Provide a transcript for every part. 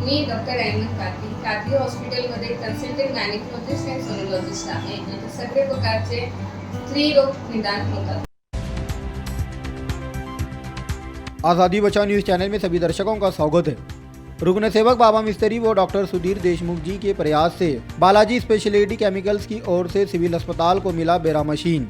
मी doctor Ahmad Qadri हॉस्पिटलमध्ये consultant gynaecologist आणि sonologist आहे. इथे सगळे प्रकारचे स्त्रीरोग निदान होतात. आज़ादी बचाओ न्यूज़ चैनल में सभी दर्शकों का स्वागत है। रुग्ण सेवक बाबा मिस्त्री व डॉक्टर सुधीर देशमुख जी के प्रयास से बालाजी स्पेशलिटी केमिकल्स की ओर से सिविल अस्पताल को मिला बेरा मशीन।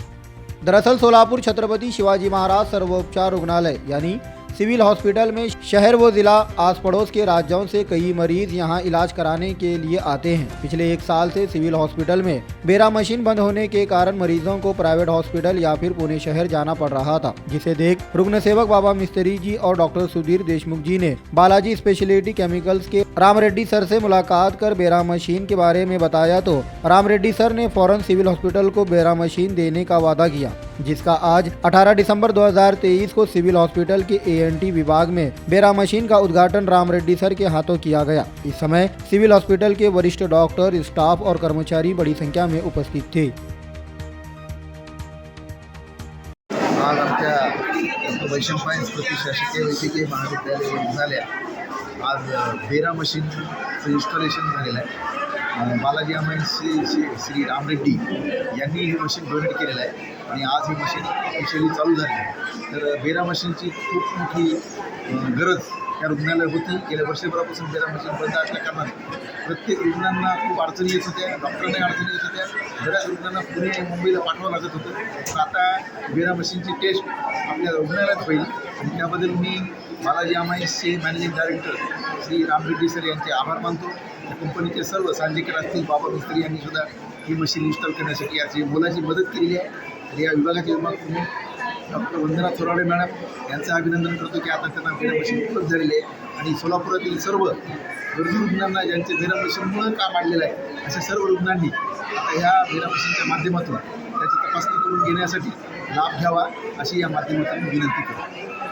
दरअसल सोलापुर छत्रपति शिवाजी महाराज सर्वोपचार रुग्णालय यानी सिविल हॉस्पिटल में शहर व जिला आस पड़ोस के राज्यों से कई मरीज यहां इलाज कराने के लिए आते हैं। पिछले 1 साल से सिविल हॉस्पिटल में बेरा मशीन बंद होने के कारण मरीजों को प्राइवेट हॉस्पिटल या फिर पुणे शहर जाना पड़ रहा था, जिसे देख रुग्ण सेवक बाबा मिस्त्री जी और डॉक्टर सुधीर देशमुख जी ने बालाजी स्पेशलिटी केमिकल्स के राम रेड्डी सर से मुलाकात कर बेरा मशीन के बारे में बताया तो राम रेड्डी सर ने फौरन सिविल हॉस्पिटल को बेरा मशीन देने का वादा किया, जिसका आज 18 दिसंबर 2023 को सिविल हॉस्पिटल के एएनटी विभाग में बेरा मशीन का उद्घाटन राम रेड्डी सर के हाथों किया गया। इस समय सिविल हॉस्पिटल के वरिष्ठ डॉक्टर, स्टाफ और कर्मचारी बड़ी संख्या में उपस्थित थे। आज आमच्या वैशंपायन्स प्रतिशासकीय वैद्यकीय महाविद्यालय रुग्णालयात आज बेरा मशीनचं इन्स्टॉलेशन झालेलं आहे। बालाजी अमाईन्स श्री राम रेड्डी यांनी ही मशीन डोनेट केलेलं आहे आणि आज ही मशीन ऑफिशियली चालू झाली आहे। तर बेरा मशीनची खूप मोठी गरज त्या रुग्णालयात होती। गेल्या वर्षभरापासून बेरा मशीन बंद असल्या कारणाने प्रत्येक रुग्णांना खूप अडचणी येत होत्या, डॉक्टरांना अडचणी येत होत्या, बऱ्याच रुग्णांना पुणे मुंबईला पाठवावं लागत होतं। तर आता बेरा मशीनची टेस्ट आपल्या रुग्णालयात होईल आणि त्याबद्दल मी बालाजी अमाईन्सचे managing director Shri Ram Reddy sir यांचे आभार मानतो। त्या कंपनीचे सर्व सांजेकर असतील, बाबा मिस्त्री यांनी सुद्धा ही मशीन इन्स्टॉल करण्यासाठी याची मोलाची मदत केलेली आहे। तर या विभागाचे विभाग प्रमुख डॉक्टर वंदना थोराडे मॅडम यांचं अभिनंदन करतो की आता त्यांना बेरा मशीन उपलब्ध झालेली आहे आणि सोलापुरातील सर्व गरजू रुग्णांना ज्यांचे बेरा मशीनमुळे काम आणलेलं आहे अशा सर्व रुग्णांनी आता ह्या बेरा मशीनच्या माध्यमातून त्याची तपासणी करून घेण्यासाठी लाभ घ्यावा अशी या माध्यमातून विनंती करतो।